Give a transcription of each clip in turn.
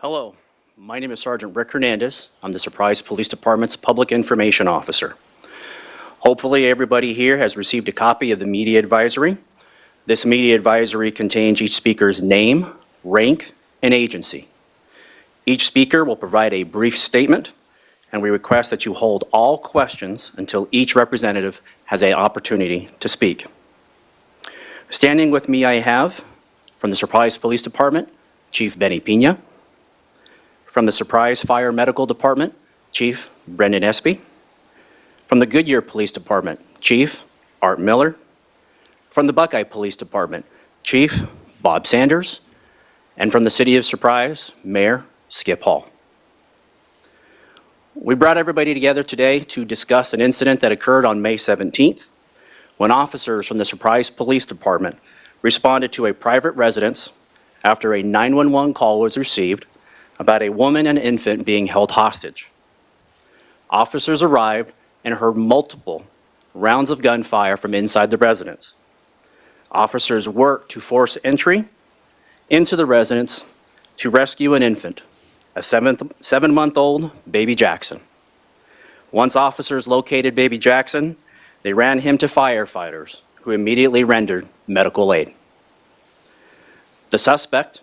Hello, my name is Sergeant Rick Hernandez. I'm the Surprise Police Department's Public Information Officer. Hopefully everybody here has received a copy of the media advisory. This media advisory contains each speaker's name, rank, and agency. Each speaker will provide a brief statement, and we request that you hold all questions until each representative has an opportunity to speak. Standing with me I have, from the Surprise Police Department, Chief Benny Pina. From the Surprise Fire Medical Department, Chief Brendan Espie. From the Goodyear Police Department, Chief Art Miller. From the Buckeye Police Department, Chief Bob Sanders. And from the City of Surprise, Mayor Skip Hall. We brought everybody together today to discuss an incident that occurred on May 17th when officers from the Surprise Police Department responded to a private residence after a 911 call was received about a woman and infant being held hostage. Officers arrived and heard multiple rounds of gunfire from inside the residence. Officers worked to force entry into the residence to rescue an infant, a 7-month-old baby Jackson. Once officers located baby Jackson, they ran him to firefighters, who immediately rendered medical aid. The suspect,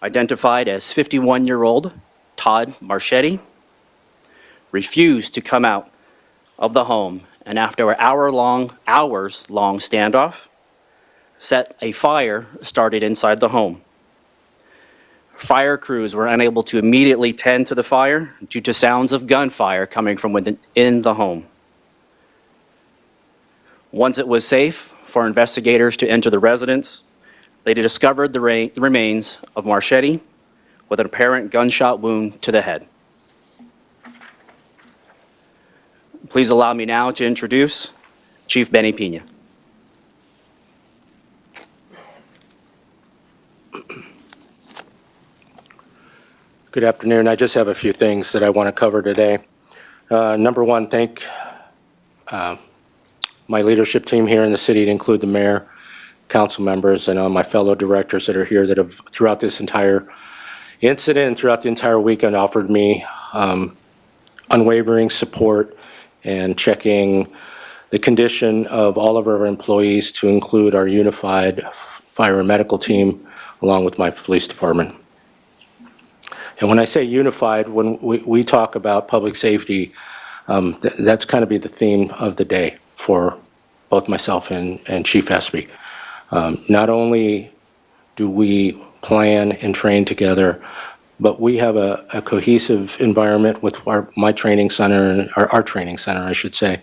identified as 51-year-old Todd Marchetti, refused to come out of the home, and after an hours-long standoff, set a fire started inside the home. Fire crews were unable to immediately tend to the fire due to sounds of gunfire coming from within the home. Once it was safe for investigators to enter the residence, they discovered the remains of Marchetti with an apparent gunshot wound to the head. Please allow me now to introduce Chief Benny Pina. Good afternoon. I just have a few things that I want to cover today. Number one, thank my leadership team here in the city, to include the mayor, council members, and my fellow directors that are here that have, throughout this entire incident and throughout the entire weekend, offered me unwavering support and checking the condition of all of our employees, to include our unified fire and medical team, along with my police department. And when I say unified, when we talk about public safety, that's kind of be the theme of the day for both myself and Chief Espie. Not only do we plan and train together, but we have a cohesive environment with my training center, our training center, I should say,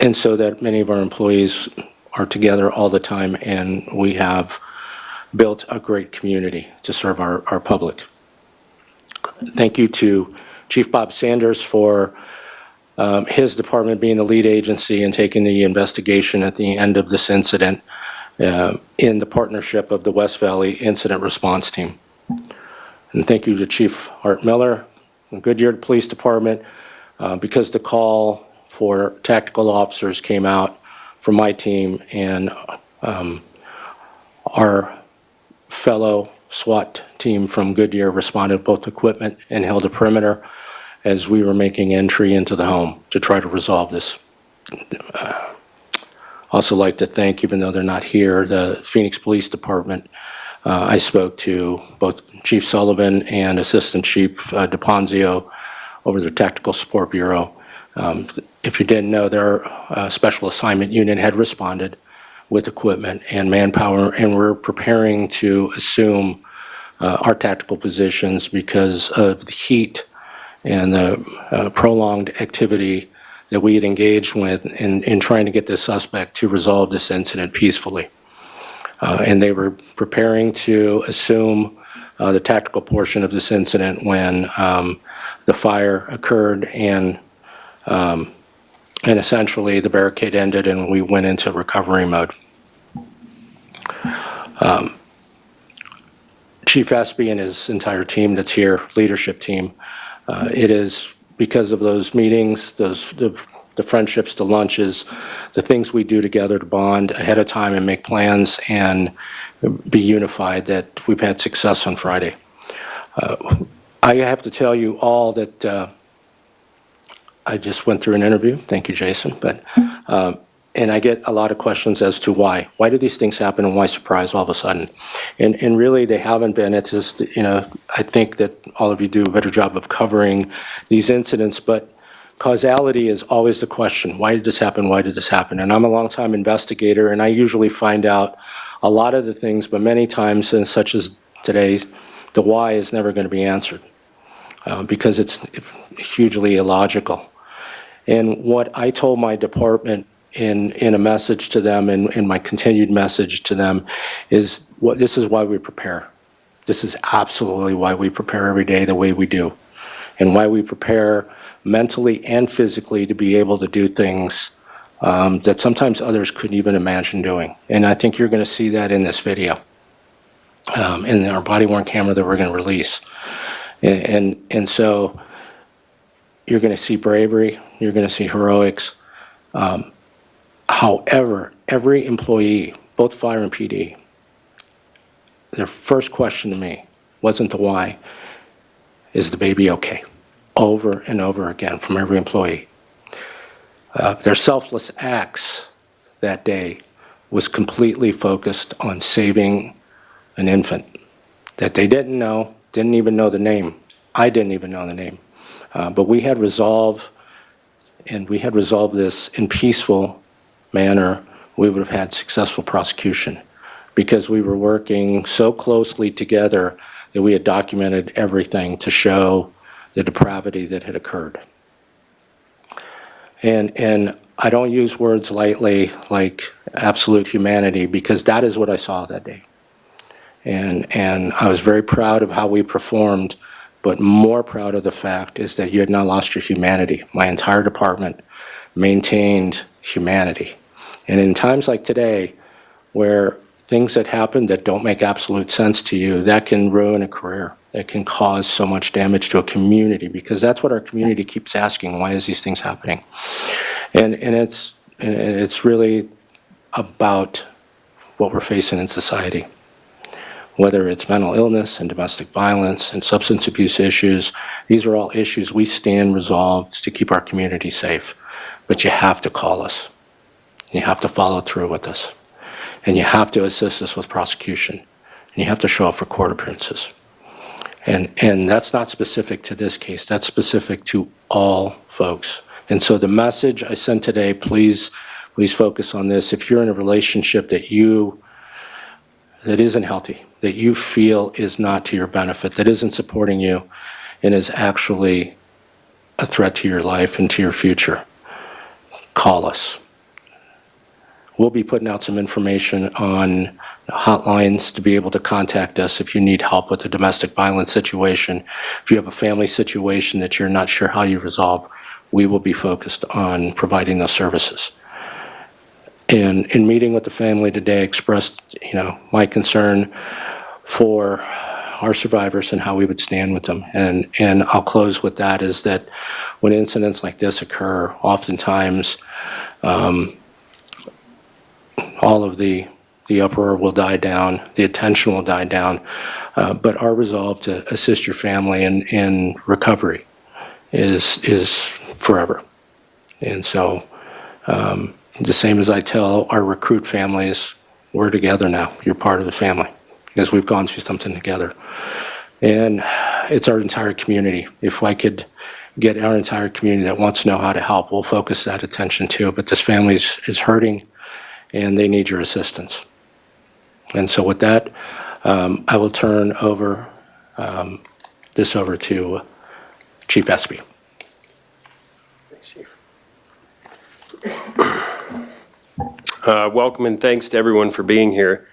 and so that many of our employees are together all the time, and we have built a great community to serve our public. Thank you to Chief Bob Sanders for his department being the lead agency and taking the investigation at the end of this incident in the partnership of the West Valley Incident Response Team. And thank you to Chief Art Miller, the Goodyear Police Department, because the call for tactical officers came out from my team, and our fellow SWAT team from Goodyear responded with both equipment and held a perimeter as we were making entry into the home to try to resolve this. Also like to thank, even though they're not here, the Phoenix Police Department. I spoke to both Chief Sullivan and Assistant Chief DePonzio over their Tactical Support Bureau. If you didn't know, their Special Assignment Unit had responded with equipment and manpower, and we're preparing to assume our tactical positions because of the heat and the prolonged activity that we had engaged with in trying to get this suspect to resolve this incident peacefully. And they were preparing to assume the tactical portion of this incident when the fire occurred, and essentially the barricade ended and we went into recovery mode. Chief Espie and his entire team that's here, leadership team, it is because of those meetings, the friendships, the lunches, the things we do together to bond ahead of time and make plans and be unified, that we've had success on Friday. I have to tell you all that I just went through an interview. Thank you, Jason. And I get a lot of questions as to why. Why do these things happen and why surprise all of a sudden? And really, they haven't been. It's just, I think that all of you do a better job of covering these incidents, but causality is always the question. Why did this happen? Why did this happen? And I'm a longtime investigator, and I usually find out a lot of the things, but many times, and such as today, the why is never going to be answered because it's hugely illogical. And what I told my department in a message to them, and in my continued message to them, is this is why we prepare. This is absolutely why we prepare every day the way we do, and why we prepare mentally and physically to be able to do things that sometimes others couldn't even imagine doing. And I think you're going to see that in this video, in our body-worn camera that we're going to release. And so you're going to see bravery, you're going to see heroics. However, every employee, both fire and PD, their first question to me wasn't the why, is the baby okay? Over and over again from every employee. Their selfless acts that day was completely focused on saving an infant that they didn't know, didn't even know the name. I didn't even know the name. But we had resolved this in peaceful manner. We would have had successful prosecution because we were working so closely together that we had documented everything to show the depravity that had occurred. And I don't use words lightly like absolute humanity, because that is what I saw that day. And I was very proud of how we performed, but more proud of the fact is that you had not lost your humanity. My entire department maintained humanity. And in times like today, where things that happen that don't make absolute sense to you, that can ruin a career. It can cause so much damage to a community, because that's what our community keeps asking. Why is these things happening? And it's really about what we're facing in society. Whether it's mental illness and domestic violence and substance abuse issues, these are all issues we stand resolved to keep our community safe. But you have to call us. You have to follow through with us. And you have to assist us with prosecution. And you have to show up for court appearances. And that's not specific to this case. That's specific to all folks. And so the message I sent today, please focus on this. If you're in a relationship that isn't healthy, that you feel is not to your benefit, that isn't supporting you, and is actually a threat to your life and to your future, call us. We'll be putting out some information on hotlines to be able to contact us if you need help with a domestic violence situation. If you have a family situation that you're not sure how you resolve, we will be focused on providing those services. And in meeting with the family today, expressed, my concern for our survivors and how we would stand with them. And I'll close with that, is that when incidents like this occur, oftentimes all of the uproar will die down, the attention will die down, but our resolve to assist your family in recovery is forever. And so the same as I tell our recruit families, we're together now. You're part of the family, because we've gone through something together. And it's our entire community. If I could get our entire community that wants to know how to help, we'll focus that attention too. But this family is hurting, and they need your assistance. And so with that, I will turn this over to Chief Espie. Thanks, Chief. Welcome and thanks to everyone for being here.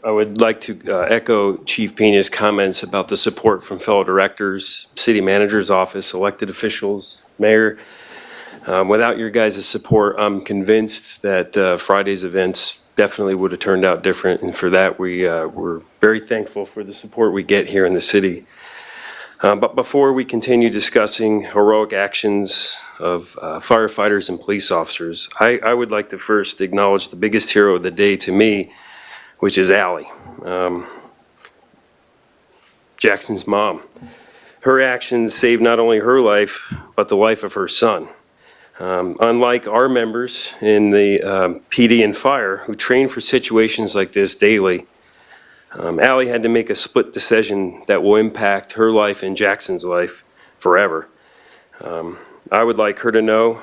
I would like to echo Chief Pena's comments about the support from fellow directors, city manager's office, elected officials, mayor. Without your guys' support, I'm convinced that Friday's events definitely would have turned out different, and for that we're very thankful for the support we get here in the city. But before we continue discussing heroic actions of firefighters and police officers, I would like to first acknowledge the biggest hero of the day to me, which is Allie. Jackson's mom. Her actions saved not only her life, but the life of her son. Unlike our members in the PD and fire who train for situations like this daily, Allie had to make a split decision that will impact her life and Jackson's life forever. I would like her to know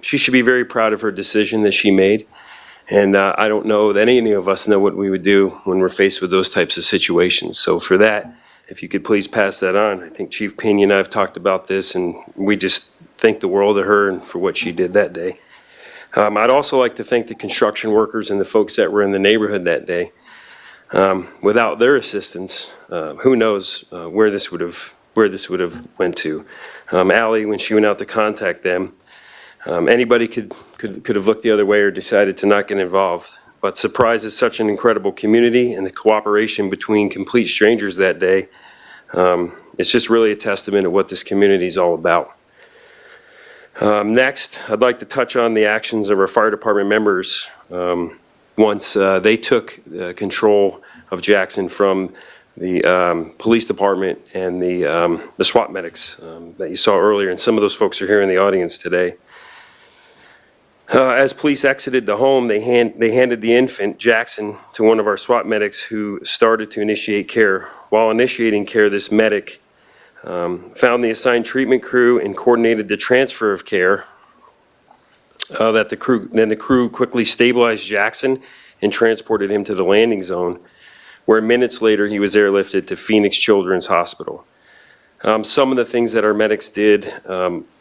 she should be very proud of her decision that she made. And I don't know that any of us know what we would do when we're faced with those types of situations. So for that, if you could please pass that on. I think Chief Pena and I have talked about this, and we just thank the world of her and for what she did that day. I'd also like to thank the construction workers and the folks that were in the neighborhood that day. Without their assistance, who knows where this would have went to. Allie, when she went out to contact them, anybody could have looked the other way or decided to not get involved. But Surprise is such an incredible community, and the cooperation between complete strangers that day, it's just really a testament of what this community is all about. Next, I'd like to touch on the actions of our fire department members once they took control of Jackson from the police department and the SWAT medics that you saw earlier, and some of those folks are here in the audience today. As police exited the home, they handed the infant, Jackson, to one of our SWAT medics who started to initiate care. While initiating care, this medic found the assigned treatment crew and coordinated the transfer of care. Then the crew quickly stabilized Jackson and transported him to the landing zone, where minutes later he was airlifted to Phoenix Children's Hospital. Some of the things that our medics did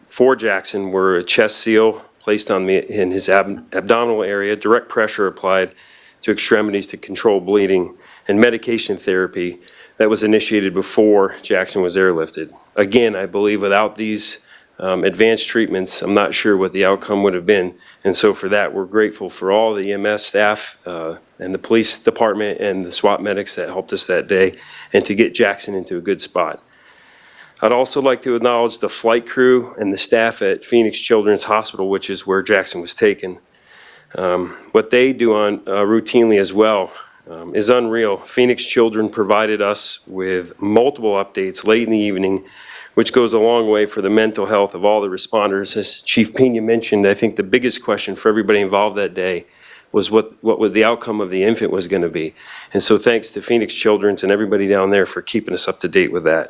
for Jackson were a chest seal placed in his abdominal area, direct pressure applied to extremities to control bleeding, and medication therapy that was initiated before Jackson was airlifted. Again, I believe without these advanced treatments, I'm not sure what the outcome would have been. And so for that, we're grateful for all the EMS staff and the police department and the SWAT medics that helped us that day and to get Jackson into a good spot. I'd also like to acknowledge the flight crew and the staff at Phoenix Children's Hospital, which is where Jackson was taken. What they do routinely as well is unreal. Phoenix Children provided us with multiple updates late in the evening, which goes a long way for the mental health of all the responders. As Chief Pena mentioned, I think the biggest question for everybody involved that day was what the outcome of the infant was going to be. And so thanks to Phoenix Children's and everybody down there for keeping us up to date with that.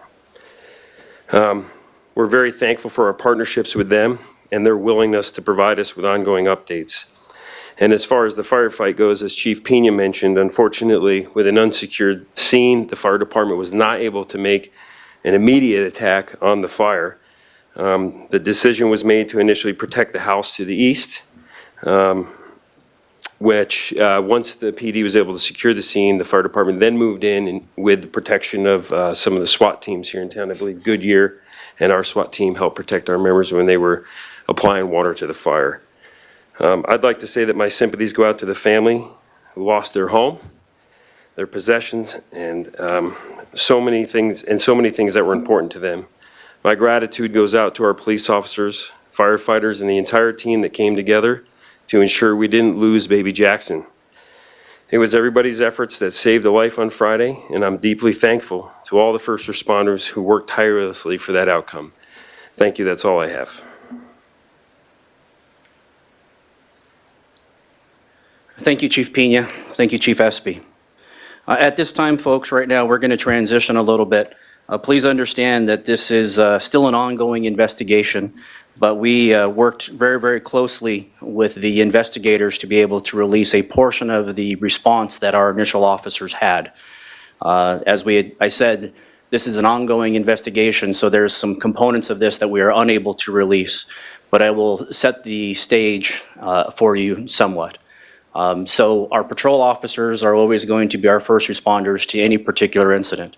We're very thankful for our partnerships with them and their willingness to provide us with ongoing updates. And as far as the firefight goes, as Chief Pena mentioned, unfortunately, with an unsecured scene, the fire department was not able to make an immediate attack on the fire. The decision was made to initially protect the house to the east, which once the PD was able to secure the scene, the fire department then moved in and with the protection of some of the SWAT teams here in town. I believe Goodyear and our SWAT team helped protect our members when they were applying water to the fire. I'd like to say that my sympathies go out to the family who lost their home, their possessions, and so many things that were important to them. My gratitude goes out to our police officers, firefighters, and the entire team that came together to ensure we didn't lose baby Jackson. It was everybody's efforts that saved a life on Friday, and I'm deeply thankful to all the first responders who worked tirelessly for that outcome. Thank you, that's all I have. Thank you, Chief Pena. Thank you, Chief Espie. At this time, folks, right now, we're going to transition a little bit. Please understand that this is still an ongoing investigation, but we worked very, very closely with the investigators to be able to release a portion of the response that our initial officers had. As I said, this is an ongoing investigation, so there's some components of this that we are unable to release, but I will set the stage for you somewhat. So our patrol officers are always going to be our first responders to any particular incident.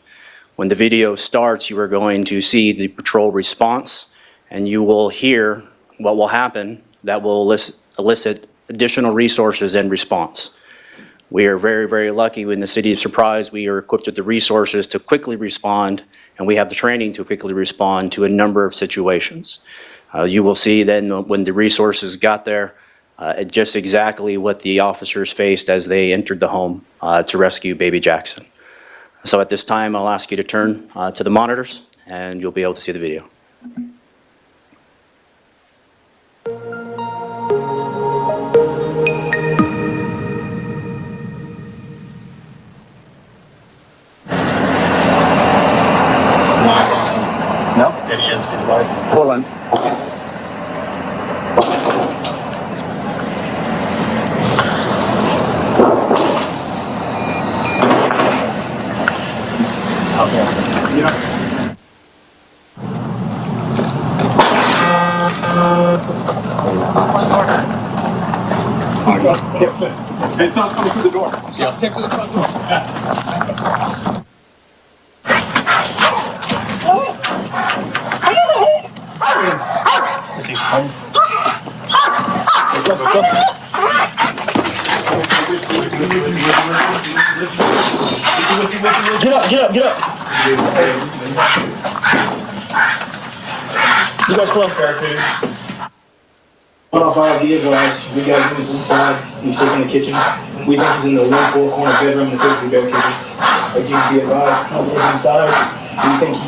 When the video starts, you are going to see the patrol response, and you will hear what will happen that will elicit additional resources and response. We are very, very lucky in the city of Surprise. We are equipped with the resources to quickly respond, and we have the training to quickly respond to a number of situations. You will see then when the resources got there, just exactly what the officers faced as they entered the home to rescue baby Jackson. So at this time, I'll ask you to turn to the monitors, and you'll be able to see the video. No? Hold on. It's not coming through the door. Just came to the front door. Get up, get up, get up. You guys slow. One off our vehicle, guys. We got him inside. He's taking the kitchen. We think he's in the 1-4 corner bedroom in the 50-bed kitchen. Like you can be advised, he's inside. We think he's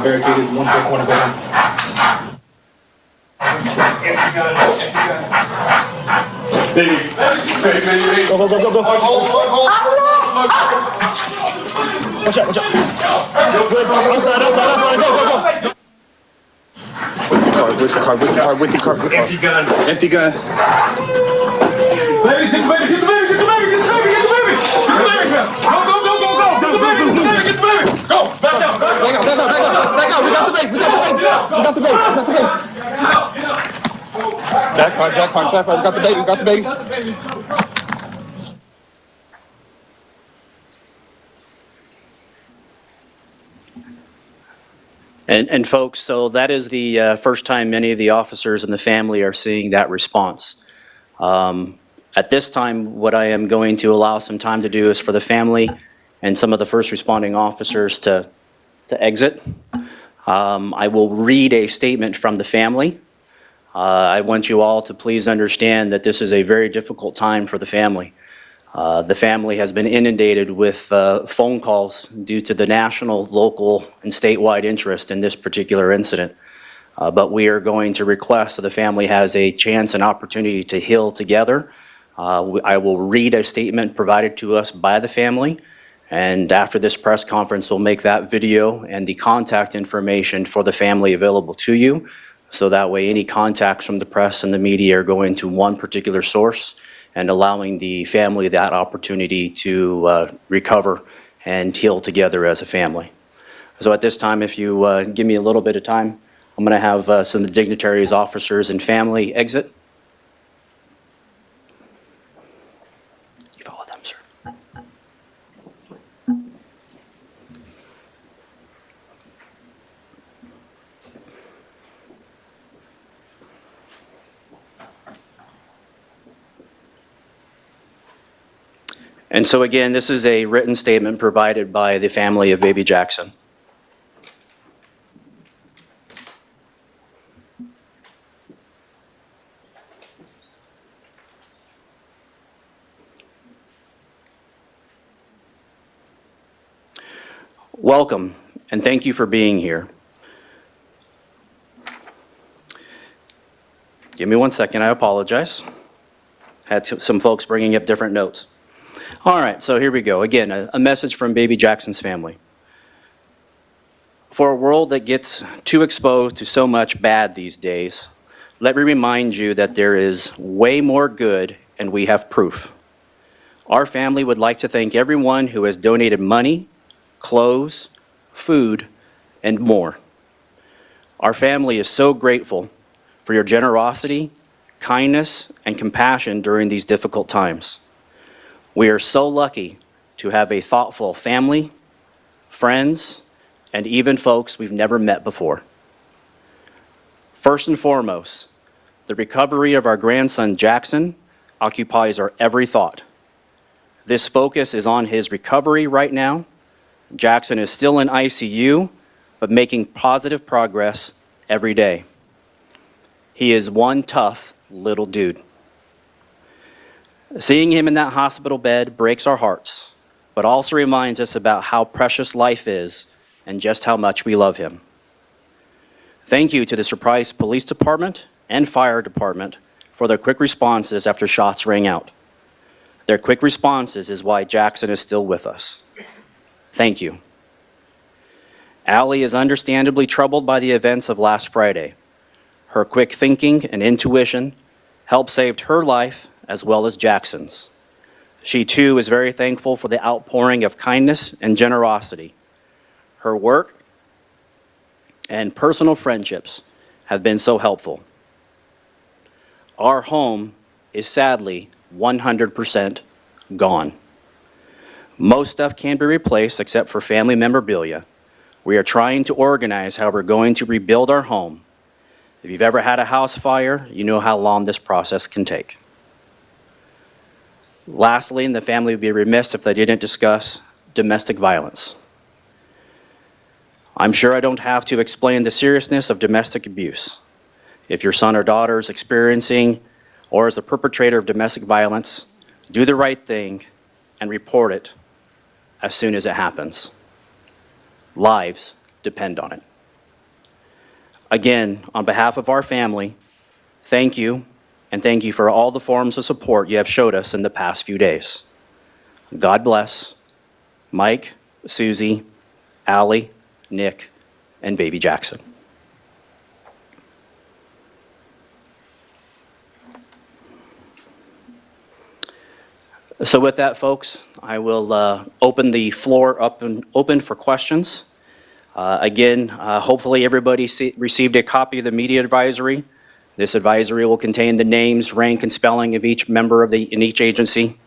barricaded 1-4 corner bedroom. Baby. Go, go, go, go, go. Hold. Watch out, watch out. Outside, outside, outside. Go, go, go. With the car. Empty gun. Empty gun. Baby, get the baby. Get the baby. Get the baby. Get the baby. Get the baby. Get the baby. Go. Get the baby. Get the baby. Go. Back out. Back out. We got the baby. We got the baby. Jackpot. We got the baby. And folks, so that is the first time many of the officers and the family are seeing that response. At this time, what I am going to allow some time to do is for the family and some of the first responding officers to exit. I will read a statement from the family. I want you all to please understand that this is a very difficult time for the family. The family has been inundated with phone calls due to the national, local, and statewide interest in this particular incident. But we are going to request that the family has a chance and opportunity to heal together. I will read a statement provided to us by the family, and after this press conference, we'll make that video and the contact information for the family available to you, so that way any contacts from the press and the media are going to one particular source and allowing the family that opportunity to recover and heal together as a family. So at this time, if you give me a little bit of time, I'm going to have some dignitaries, officers, and family exit. You follow them, sir. And so again, this is a written statement provided by the family of baby Jackson. Welcome, and thank you for being here. Give me 1 second, I apologize. Had some folks bringing up different notes. All right, so here we go. Again, a message from baby Jackson's family. For a world that gets too exposed to so much bad these days, let me remind you that there is way more good, and we have proof. Our family would like to thank everyone who has donated money, clothes, food, and more. Our family is so grateful for your generosity, kindness, and compassion during these difficult times. We are so lucky to have a thoughtful family, friends, and even folks we've never met before. First and foremost, the recovery of our grandson Jackson occupies our every thought. This focus is on his recovery right now. Jackson is still in ICU, but making positive progress every day. He is one tough little dude. Seeing him in that hospital bed breaks our hearts, but also reminds us about how precious life is and just how much we love him. Thank you to the Surprise Police Department and Fire Department for their quick responses after shots rang out. Their quick responses is why Jackson is still with us. Thank you. Allie is understandably troubled by the events of last Friday. Her quick thinking and intuition helped save her life as well as Jackson's. She too is very thankful for the outpouring of kindness and generosity. Her work and personal friendships have been so helpful. Our home is sadly 100% gone. Most stuff can be replaced except for family memorabilia. We are trying to organize how we're going to rebuild our home. If you've ever had a house fire, you know how long this process can take. Lastly, the family would be remiss if they didn't discuss domestic violence. I'm sure I don't have to explain the seriousness of domestic abuse. If your son or daughter is experiencing or is the perpetrator of domestic violence, do the right thing and report it as soon as it happens. Lives depend on it. Again, on behalf of our family, thank you, and thank you for all the forms of support you have showed us in the past few days. God bless Mike, Susie, Allie, Nick, and baby Jackson. So with that, folks, I will open the floor up and open for questions. Again, hopefully everybody received a copy of the media advisory. This advisory will contain the names, rank, and spelling of each member in each agency.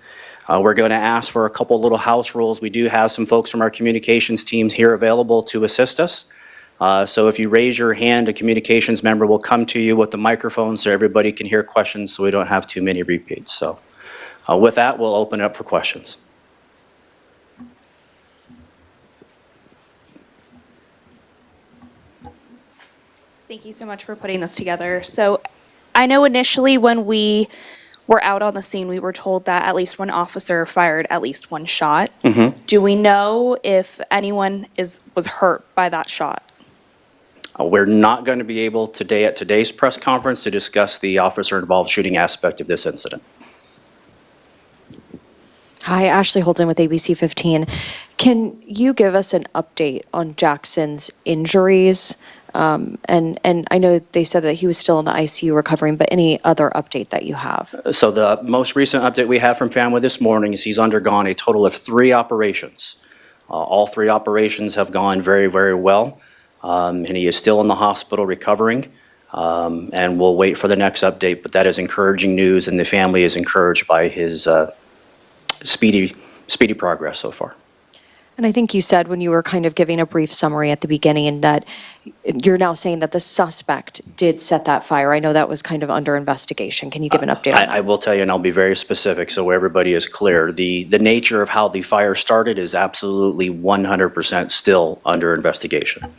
We're going to ask for a couple little house rules. We do have some folks from our communications teams here available to assist us. So if you raise your hand, a communications member will come to you with the microphone so everybody can hear questions so we don't have too many repeats. So with that, we'll open it up for questions. Thank you so much for putting this together. So I know initially when we were out on the scene, we were told that at least one officer fired at least one shot. Mm-hmm. Do we know if anyone was hurt by that shot? We're not going to be able today at today's press conference to discuss the officer-involved shooting aspect of this incident. Hi, Ashley Holden with ABC 15. Can you give us an update on Jackson's injuries? And I know they said that he was still in the ICU recovering, but any other update that you have? So the most recent update we have from family this morning is he's undergone a total of 3 operations. All 3 operations have gone very, very well, and he is still in the hospital recovering, and we'll wait for the next update, but that is encouraging news, and the family is encouraged by his speedy progress so far. And I think you said when you were kind of giving a brief summary at the beginning that you're now saying that the suspect did set that fire. I know that was kind of under investigation. Can you give an update on that? I will tell you, and I'll be very specific so everybody is clear. The nature of how the fire started is absolutely 100% still under investigation.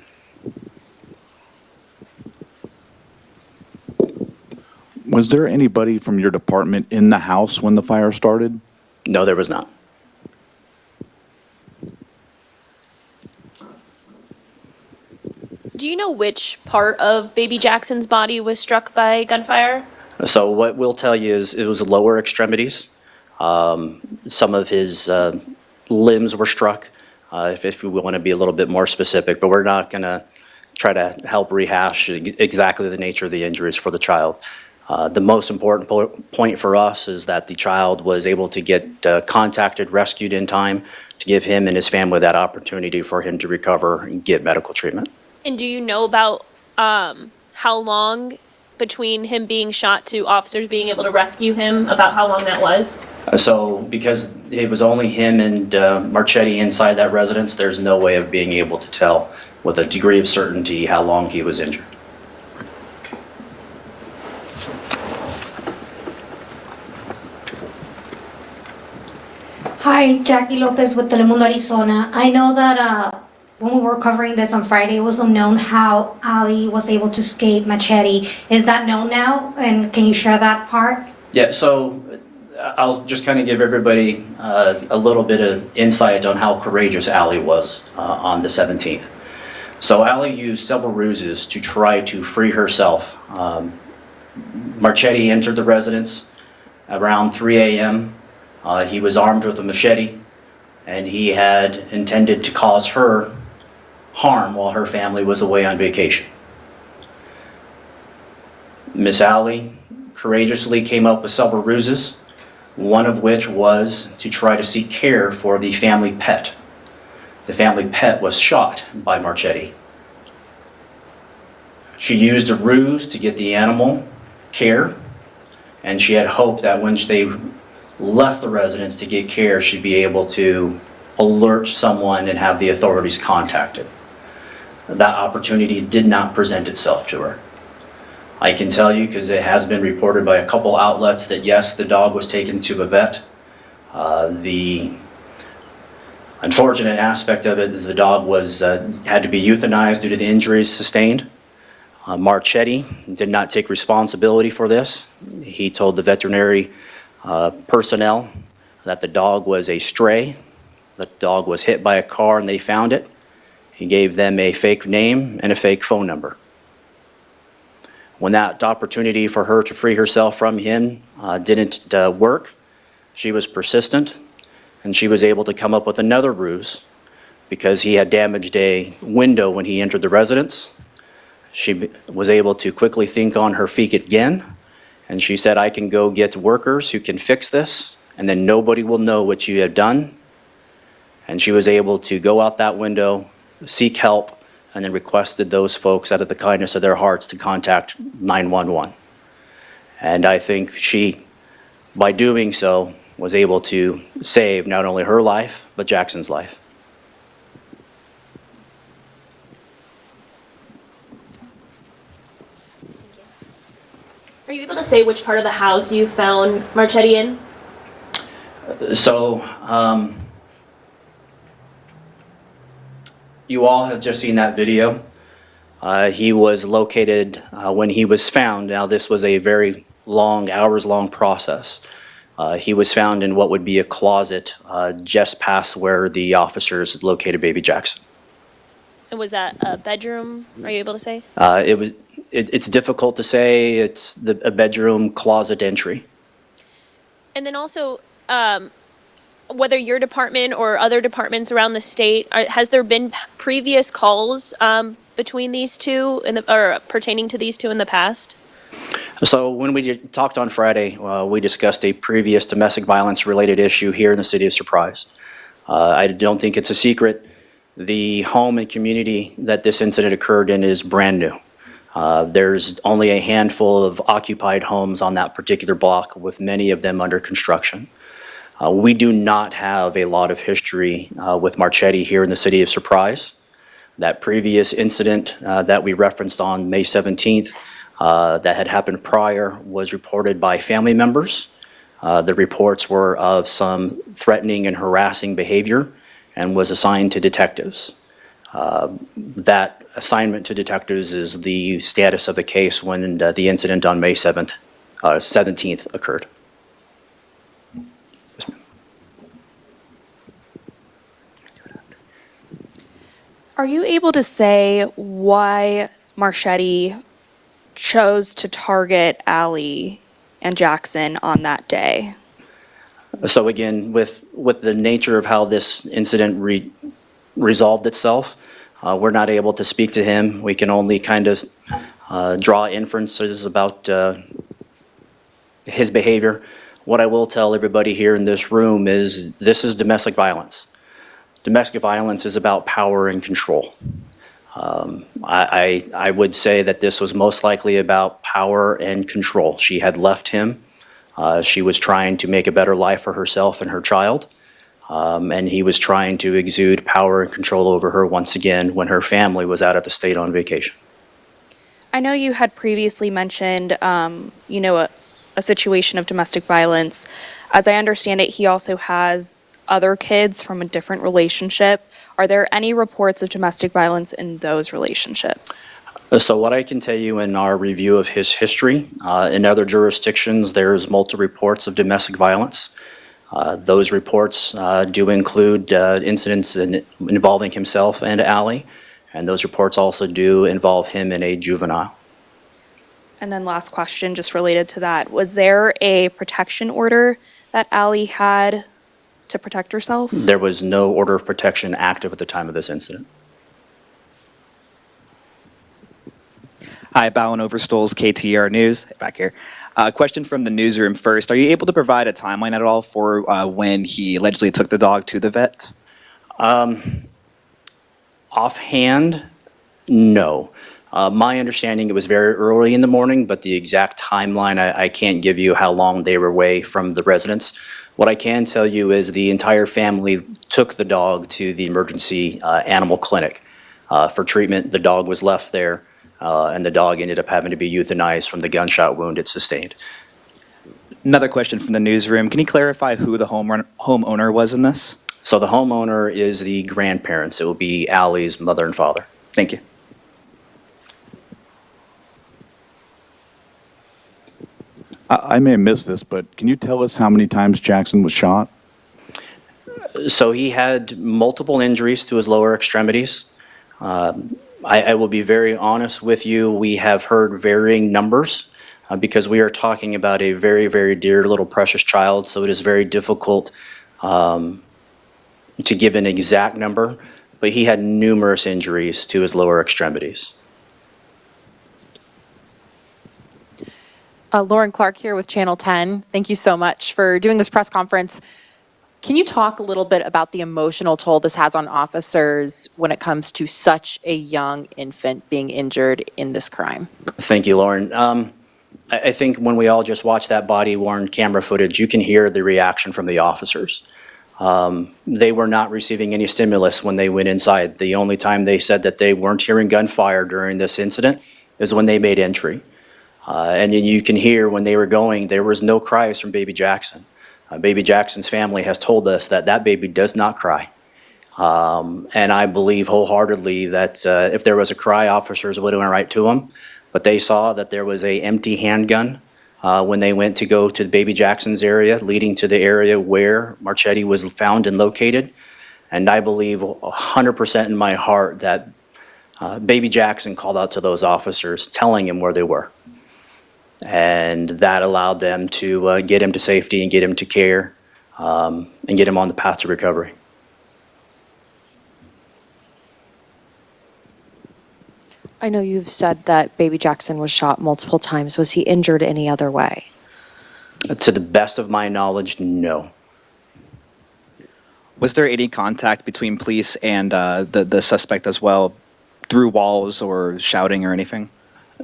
Was there anybody from your department in the house when the fire started? No, there was not. Do you know which part of baby Jackson's body was struck by gunfire? So what we'll tell you is it was lower extremities. Some of his limbs were struck, if we want to be a little bit more specific, but we're not going to try to help rehash exactly the nature of the injuries for the child. The most important point for us is that the child was able to get contacted, rescued in time to give him and his family that opportunity for him to recover and get medical treatment. And do you know about how long between him being shot to officers being able to rescue him, about how long that was? So because it was only him and Marchetti inside that residence, there's no way of being able to tell with a degree of certainty how long he was injured. Hi, Jackie Lopez with Telemundo Arizona. I know that when we were covering this on Friday, it was unknown how Ali was able to escape Machete. Is that known now? And can you share that part? Yeah, so I'll just kind of give everybody a little bit of insight on how courageous Allie was on the 17th. So Allie used several ruses to try to free herself. Marchetti entered the residence around 3 a.m. He was armed with a machete, and he had intended to cause her harm while her family was away on vacation. Miss Allie courageously came up with several ruses, one of which was to try to seek care for the family pet. The family pet was shot by Marchetti. She used a ruse to get the animal care, and she had hoped that when they left the residence to get care, she'd be able to alert someone and have the authorities contacted. That opportunity did not present itself to her. I can tell you, because it has been reported by a couple outlets, that yes, the dog was taken to a vet. The unfortunate aspect of it is the dog was had to be euthanized due to the injuries sustained. Marchetti did not take responsibility for this. He told the veterinary personnel that the dog was a stray. The dog was hit by a car and they found it. He gave them a fake name and a fake phone number. When that opportunity for her to free herself from him didn't work, she was persistent, and she was able to come up with another ruse because he had damaged a window when he entered the residence. She was able to quickly think on her feet again, and she said, I can go get workers who can fix this, and then nobody will know what you have done. And she was able to go out that window, seek help, and then requested those folks out of the kindness of their hearts to contact 911. And I think she, by doing so, was able to save not only her life, but Jackson's life. Are you able to say which part of the house you found Marchetti in? So, you all have just seen that video. He was located when he was found. Now, this was a very long, hours-long process. He was found in what would be a closet just past where the officers located baby Jackson. And was that a bedroom? Are you able to say? It's difficult to say. It's a bedroom closet entry. And then also, whether your department or other departments around the state, has there been previous calls between these two or pertaining to these two in the past? So when we talked on Friday, we discussed a previous domestic violence related issue here in the city of Surprise. I don't think it's a secret. The home and community that this incident occurred in is brand new. There's only a handful of occupied homes on that particular block, with many of them under construction. We do not have a lot of history with Marchetti here in the city of Surprise. That previous incident that we referenced on May 17th that had happened prior was reported by family members. The reports were of some threatening and harassing behavior and was assigned to detectives. That assignment to detectives is the status of the case when the incident on May 17th occurred. Are you able to say why Marchetti chose to target Allie and Jackson on that day? So again, with the nature of how this incident resolved itself, we're not able to speak to him. We can only kind of draw inferences about his behavior. What I will tell everybody here in this room is this is domestic violence. Domestic violence is about power and control. I would say that this was most likely about power and control. She had left him. She was trying to make a better life for herself and her child. And he was trying to exude power and control over her once again when her family was out of the state on vacation. I know you had previously mentioned, a situation of domestic violence. As I understand it, he also has other kids from a different relationship. Are there any reports of domestic violence in those relationships? So what I can tell you in our review of his history, in other jurisdictions, there's multiple reports of domestic violence. Those reports do include incidents involving himself and Allie, and those reports also do involve him in a juvenile. And then last question, just related to that, was there a protection order that Allie had to protect herself? There was no order of protection active at the time of this incident. Hi, Bowen Overstoles, KTR News, back here. Question from the newsroom first. Are you able to provide a timeline at all for when he allegedly took the dog to the vet? Offhand, no. My understanding, it was very early in the morning, but the exact timeline, I can't give you how long they were away from the residence. What I can tell you is the entire family took the dog to the emergency animal clinic for treatment. The dog was left there, and the dog ended up having to be euthanized from the gunshot wound it sustained. Another question from the newsroom. Can you clarify who the homeowner was in this? So the homeowner is the grandparents. It will be Allie's mother and father. Thank you. I may have missed this, but can you tell us how many times Jackson was shot? So he had multiple injuries to his lower extremities. I will be very honest with you. We have heard varying numbers because we are talking about a very, very dear little precious child. So it is very difficult to give an exact number, but he had numerous injuries to his lower extremities. Lauren Clark here with Channel 10. Thank you so much for doing this press conference. Can you talk a little bit about the emotional toll this has on officers when it comes to such a young infant being injured in this crime? Thank you, Lauren. I think when we all just watch that body-worn camera footage, you can hear the reaction from the officers. They were not receiving any stimulus when they went inside. The only time they said that they weren't hearing gunfire during this incident is when they made entry. And you can hear when they were going, there was no cries from baby Jackson. Baby Jackson's family has told us that that baby does not cry. And I believe wholeheartedly that if there was a cry, officers would have went right to him. But they saw that there was an empty handgun when they went to go to baby Jackson's area, leading to the area where Marchetti was found and located. And I believe 100% in my heart that baby Jackson called out to those officers, telling him where they were. And that allowed them to get him to safety and get him to care and get him on the path to recovery. I know you've said that baby Jackson was shot multiple times. Was he injured any other way? To the best of my knowledge, no. Was there any contact between police and the suspect as well, through walls or shouting or anything?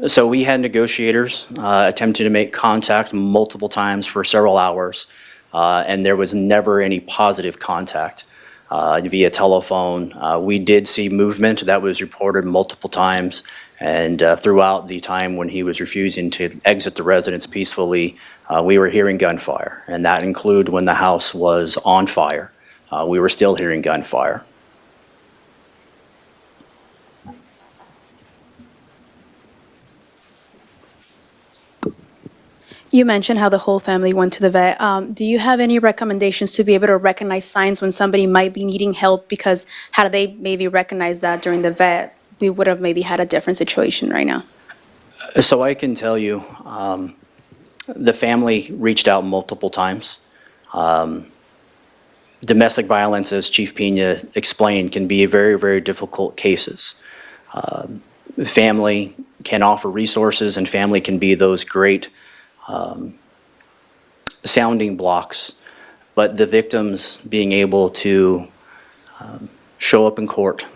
So we had negotiators attempting to make contact multiple times for several hours, and there was never any positive contact via telephone. We did see movement that was reported multiple times, and throughout the time when he was refusing to exit the residence peacefully, we were hearing gunfire, and that included when the house was on fire. We were still hearing gunfire. You mentioned how the whole family went to the vet. Do you have any recommendations to be able to recognize signs when somebody might be needing help? Because had they maybe recognized that during the vet, we would have maybe had a different situation right now. So I can tell you, the family reached out multiple times. Domestic violence, as Chief Pena explained, can be very, very difficult cases. Family can offer resources, and family can be those great sounding blocks, but the victims being able to show up in court,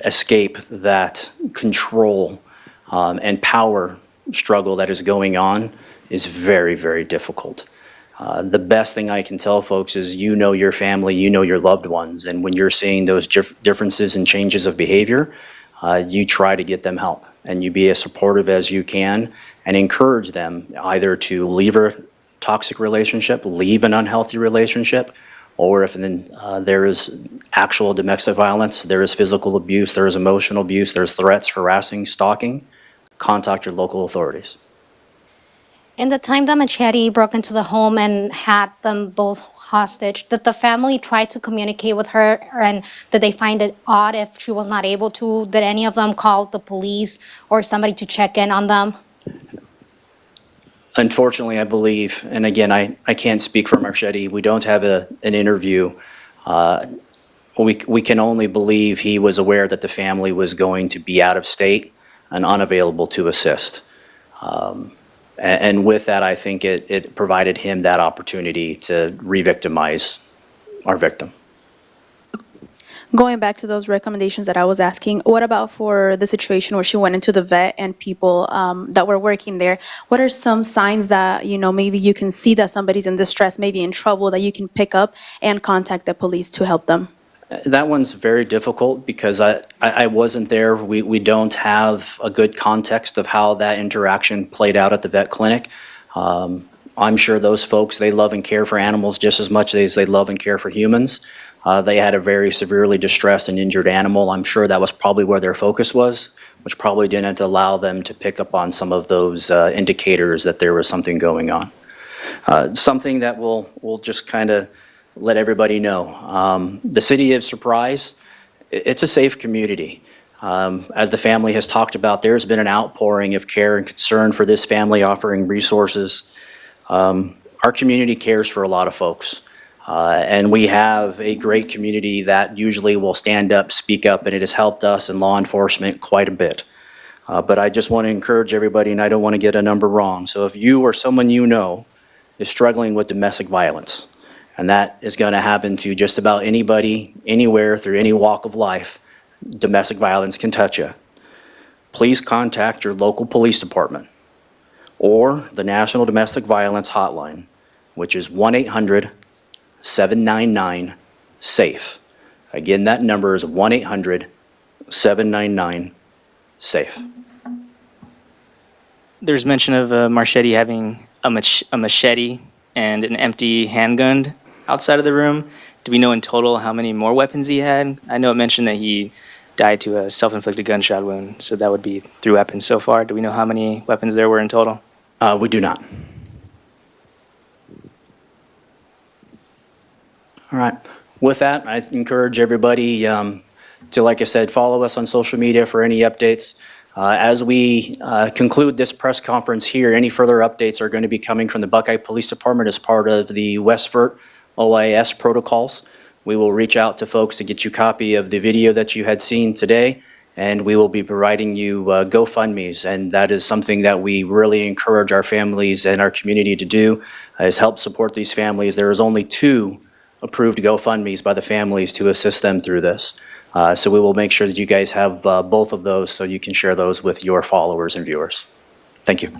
escape that control and power struggle that is going on is very, very difficult. The best thing I can tell folks is you know your family, you know your loved ones, and when you're seeing those differences and changes of behavior, you try to get them help, and you be as supportive as you can and encourage them either to leave a toxic relationship, leave an unhealthy relationship, or if then there is actual domestic violence, there is physical abuse, there is emotional abuse, there's threats, harassing, stalking, contact your local authorities. In the time that Machete broke into the home and had them both hostage, did the family try to communicate with her, and did they find it odd if she was not able to? Did any of them call the police or somebody to check in on them? Unfortunately, I believe, and again, I can't speak for Marchetti, we don't have an interview. We can only believe he was aware that the family was going to be out of state and unavailable to assist. And with that, I think it provided him that opportunity to re-victimize our victim. Going back to those recommendations that I was asking, what about for the situation where she went into the vet and people that were working there? What are some signs that, maybe you can see that somebody's in distress, maybe in trouble, that you can pick up and contact the police to help them? That one's very difficult because I wasn't there. We don't have a good context of how that interaction played out at the vet clinic. I'm sure those folks, they love and care for animals just as much as they love and care for humans. They had a very severely distressed and injured animal. I'm sure that was probably where their focus was, which probably didn't allow them to pick up on some of those indicators that there was something going on. Something that we'll just kind of let everybody know. The city of Surprise, it's a safe community. As the family has talked about, there's been an outpouring of care and concern for this family, offering resources. Our community cares for a lot of folks. And we have a great community that usually will stand up, speak up, and it has helped us in law enforcement quite a bit. But I just want to encourage everybody, and I don't want to get a number wrong. So if you or someone you know is struggling with domestic violence, and that is going to happen to just about anybody, anywhere, through any walk of life, domestic violence can touch you, please contact your local police department or the National Domestic Violence Hotline, which is 1-800-799-SAFE. Again, that number is 1-800-799-SAFE. There's mention of Marchetti having a machete and an empty handgun outside of the room. Do we know in total how many more weapons he had? I know it mentioned that he died to a self-inflicted gunshot wound, so that would be 3 weapons so far. Do we know how many weapons there were in total? We do not. All right. With that, I encourage everybody to, like I said, follow us on social media for any updates. As we conclude this press conference here, any further updates are going to be coming from the Buckeye Police Department as part of the Westvert OIS protocols. We will reach out to folks to get you a copy of the video that you had seen today, and we will be providing you GoFundMes, and that is something that we really encourage our families and our community to do, is help support these families. There is only 2 approved GoFundMes by the families to assist them through this. So we will make sure that you guys have both of those so you can share those with your followers and viewers. Thank you.